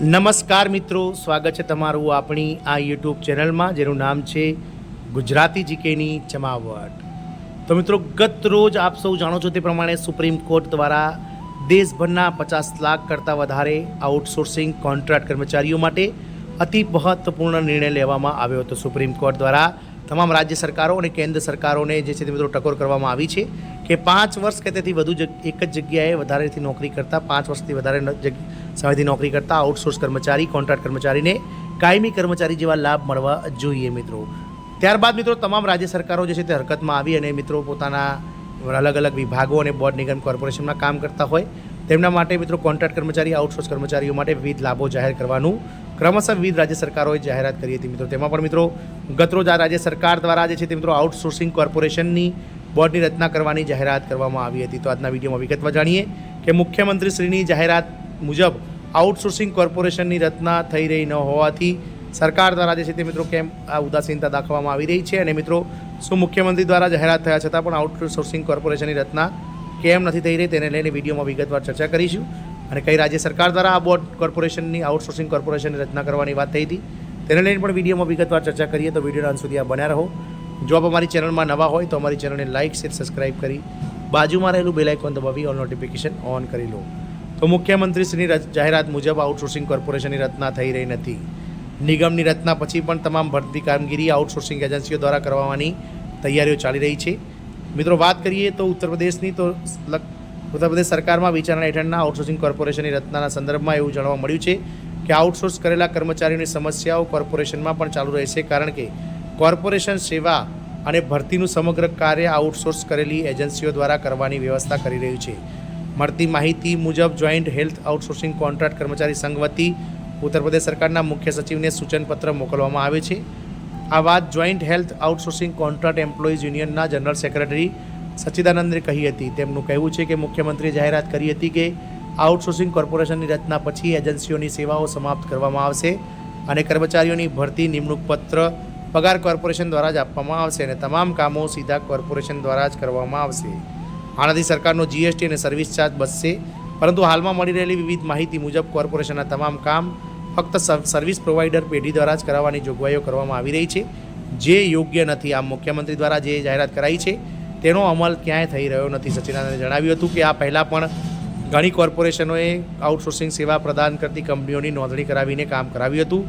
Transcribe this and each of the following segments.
નમસ્કાર મિત્રો, સ્વાગત છે તમારું આપણી આ યુટ્યુબ ચેનલમાં જેનું નામ છે ગુજરાતી જીકેની જમાવટ। તો મિત્રો, ગત રોજ આપ સૌ જાણો છો તે પ્રમાણે સુપ્રીમ કોર્ટ દ્વારા દેશભરના 50 લાખ કરતાં વધારે આઉટસોર્સિંગ કોન્ટ્રાક્ટ કર્મચારીઓ માટે અતિ મહત્વપૂર્ણ નિર્ણય લેવામાં આવ્યો હતો। સુપ્રીમ કોર્ટ દ્વારા તમામ રાજ્ય સરકારો અને કેન્દ્ર સરકારોને જે છે તે મિત્રો ટકોર કરવામાં આવી છે કે 5 વર્ષ કે તેથી વધુ એક જ જગ્યાએ વધારેથી નોકરી કરતા 5 વર્ષથી વધારે સમયથી નોકરી કરતા આઉટસોર્સ કર્મચારી કોન્ટ્રાક્ટ કર્મચારીને કાયમી કર્મચારી જેવા લાભ મળવા જોઈએ મિત્રો। ત્યારબાદ મિત્રો તમામ રાજ્ય સરકારો જે છે તે હરકતમાં આવી અને મિત્રો પોતાના અલગ અલગ વિભાગો અને બોર્ડ નિગમ કોર્પોરેશનમાં કામ કરતા હોય તેમના માટે મિત્રો કોન્ટ્રાક્ટ કર્મચારી આઉટસોર્સ કર્મચારીઓ માટે વિવિધ લાભો જાહેર કરવાનું ક્રમશઃ વિવિધ રાજ્ય સરકારોએ જાહેરાત કરી હતી મિત્રો। તેમાં પણ મિત્રો ગતરોજ આ રાજ્ય સરકાર દ્વારા જે છે તે મિત્રો આઉટસોર્સિંગ કોર્પોરેશનની બોર્ડની રચના કરવાની જાહેરાત કરવામાં આવી હતી। તો આજના વિડીયોમાં વિગતવાર જાણીએ કે મુખ્યમંત્રીશ્રીની જાહેરાત મુજબ આઉટસોર્સિંગ કોર્પોરેશનની રચના થઈ રહી ન હોવાથી સરકાર દ્વારા જે છે તે મિત્રો કેમ આ ઉદાસીનતા દાખવવામાં આવી રહી છે અને મિત્રો શું મુખ્યમંત્રી દ્વારા જાહેરાત થયા છતાં પણ આઉટસોર્સિંગ કોર્પોરેશનની રચના કેમ નથી થઈ રહી તેને લઈને વિડીયોમાં વિગતવાર ચર્ચા કરીશું અને કઈ રાજ્ય સરકાર દ્વારા આ બોર્ડ કોર્પોરેશનની આઉટસોર્સિંગ કોર્પોરેશનની રચના કરવાની વાત થઈ હતી તેને લઈને પણ વિડીયોમાં વિગતવાર ચર્ચા કરીએ। તો વિડીયોના અંત સુધી આ બન્યા રહો। જો આપ અમારી ચેનલમાં નવા હોય તો અમારી ચેનલને લાઇક શેર સબસ્ક્રાઇબ કરી બાજુમાં રહેલું બેલ આઇકોન દબાવી ઓલ નોટિફિકેશન ઓન કરી લો। તો મુખ્યમંત્રીશ્રીની જાહેરાત મુજબ આઉટસોર્સિંગ કોર્પોરેશનની રચના થઈ રહી નથી। નિગમની રચના પછી પણ તમામ ભરતી કામગીરી આઉટસોર્સિંગ એજન્સીઓ દ્વારા કરવાની તૈયારીઓ ચાલી રહી છે મિત્રો। વાત કરીએ તો ઉત્તર પ્રદેશ સરકારમાં વિચારણા હેઠળના આઉટસોર્સિંગ કોર્પોરેશનની રચનાના સંદર્ભમાં એવું જાણવા મળ્યું છે કે આઉટસોર્સ કરેલા કર્મચારીઓની સમસ્યાઓ કોર્પોરેશનમાં પણ ચાલુ રહેશે કારણ કે કોર્પોરેશન સેવા અને ભરતીનું સમગ્ર કાર્ય આઉટસોર્સ કરેલી એજન્સીઓ દ્વારા કરવાની વ્યવસ્થા કરી રહ્યું છે। મળતી માહિતી મુજબ જોઈન્ટ હેલ્થ આઉટસોર્સિંગ કોન્ટ્રાક્ટ કર્મચારી સંઘ વતી ઉત્તર પ્રદેશ સરકારના મુખ્ય સચિવને સૂચનપત્ર મોકલવામાં આવે છે। આ વાત joint health outsourcing contract employees યુનિયનના જનરલ સેક્રેટરી સચ્ચિદાનંદે કહી હતી। તેમનું કહેવું છે કે મુખ્યમંત્રીએ જાહેરાત કરી હતી કે આઉટસોર્સિંગ કોર્પોરેશનની રચના પછી એજન્સીઓની સેવાઓ સમાપ્ત કરવામાં આવશે અને કર્મચારીઓની ભરતી નિમણૂક પત્ર પગાર કોર્પોરેશન દ્વારા જ આપવામાં આવશે અને તમામ કામો સીધા કોર્પોરેશન દ્વારા જ કરવામાં આવશે। આનાથી સરકારનો જીએસટી અને સર્વિસ ચાર્જ બચશે પરંતુ હાલમાં મળી રહેલી વિવિધ માહિતી મુજબ કોર્પોરેશનના તમામ કામ ફક્ત સર્વિસ પ્રોવાઈડર પેઢી દ્વારા જ કરાવવાની જોગવાઈઓ કરવામાં આવી રહી છે જે યોગ્ય નથી। આમ મુખ્યમંત્રી દ્વારા જે જાહેરાત કરાઈ છે તેનો અમલ ક્યાંય થઈ રહ્યો નથી। સચ્ચિદાનંદે જણાવ્યું હતું કે આ પહેલાં પણ ઘણી કોર્પોરેશનોએ આઉટસોર્સિંગ સેવા પ્રદાન કરતી કંપનીઓની નોંધણી કરાવીને કામ કરાવ્યું હતું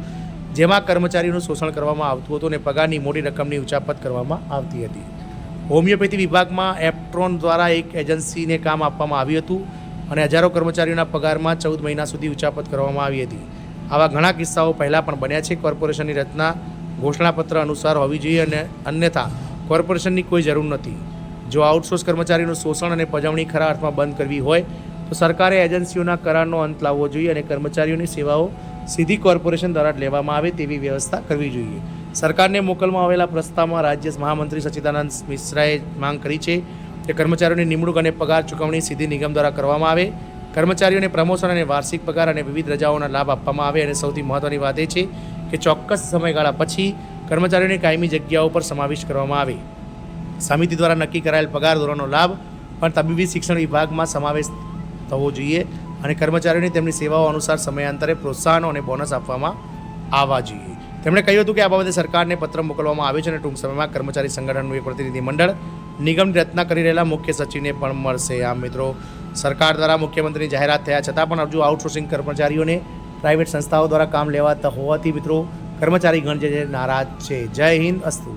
જેમાં કર્મચારીઓનું શોષણ કરવામાં આવતું હતું અને પગારની મોટી રકમની ઉચાપત કરવામાં આવતી હતી। હોમિયોપેથી વિભાગમાં એપ્ટ્રોન દ્વારા એક એજન્સીને કામ આપવામાં આવ્યું હતું અને હજારો કર્મચારીઓના પગારમાં 14 મહિના સુધી ઉચાપત કરવામાં આવી હતી। આવા ઘણા કિસ્સાઓ પહેલાં પણ બન્યા છે। કોર્પોરેશનની રચના ઘોષણાપત્ર અનુસાર હોવી જોઈએ અને અન્યથા કોર્પોરેશનની કોઈ જરૂર નથી। જો આઉટસોર્સ કર્મચારીનું શોષણ અને પજવણી ખરા અર્થમાં બંધ કરવી હોય તો સરકારે એજન્સીઓના કરારનો અંત લાવવો જોઈએ અને કર્મચારીઓની સેવાઓ સીધી કોર્પોરેશન દ્વારા જ લેવામાં આવે તેવી વ્યવસ્થા કરવી જોઈએ। સરકારને મોકલવામાં આવેલા પ્રસ્તાવમાં રાજ્ય મહામંત્રી સચ્ચિદાનંદ મિશ્રાએ માંગ કરી છે કે કર્મચારીઓની નિમણૂક અને પગાર ચૂકવણી સીધી નિગમ દ્વારા કરવામાં આવે। કર્મચારીઓને પ્રમોશન અને વાર્ષિક પગાર અને વિવિધ રજાઓના લાભ આપવામાં આવે અને સૌથી મહત્ત્વની વાત એ છે કે ચોક્કસ સમયગાળા પછી કર્મચારીઓને કાયમી જગ્યાઓ પર સમાવેશ કરવામાં આવે। સમિતિ દ્વારા નક્કી કરાયેલ પગાર ધોરણનો લાભ પણ તબીબી શિક્ષણ વિભાગમાં સમાવેશ થવો જોઈએ અને કર્મચારીઓને તેમની સેવાઓ અનુસાર સમયાંતરે પ્રોત્સાહનો અને બોનસ આપવામાં આવવા જોઈએ। તેમણે કહ્યું હતું કે આ બાબતે સરકારને પત્ર મોકલવામાં આવ્યો છે અને ટૂંક સમયમાં કર્મચારી સંગઠનનું એક પ્રતિનિધિ મંડળ નિગમની રચના કરી રહેલા મુખ્ય સચિવને પણ મળશે। આમ મિત્રો, સરકાર દ્વારા મુખ્યમંત્રીની જાહેરાત થયા છતાં પણ હજુ આઉટસોર્સિંગ કર્મચારીઓને પ્રાઇવેટ સંસ્થાઓ દ્વારા કામ લેવાતા હોવાથી મિત્રો કર્મચારી ગણ જે નારાજ છે। જય હિન્દ, અસ્તુ।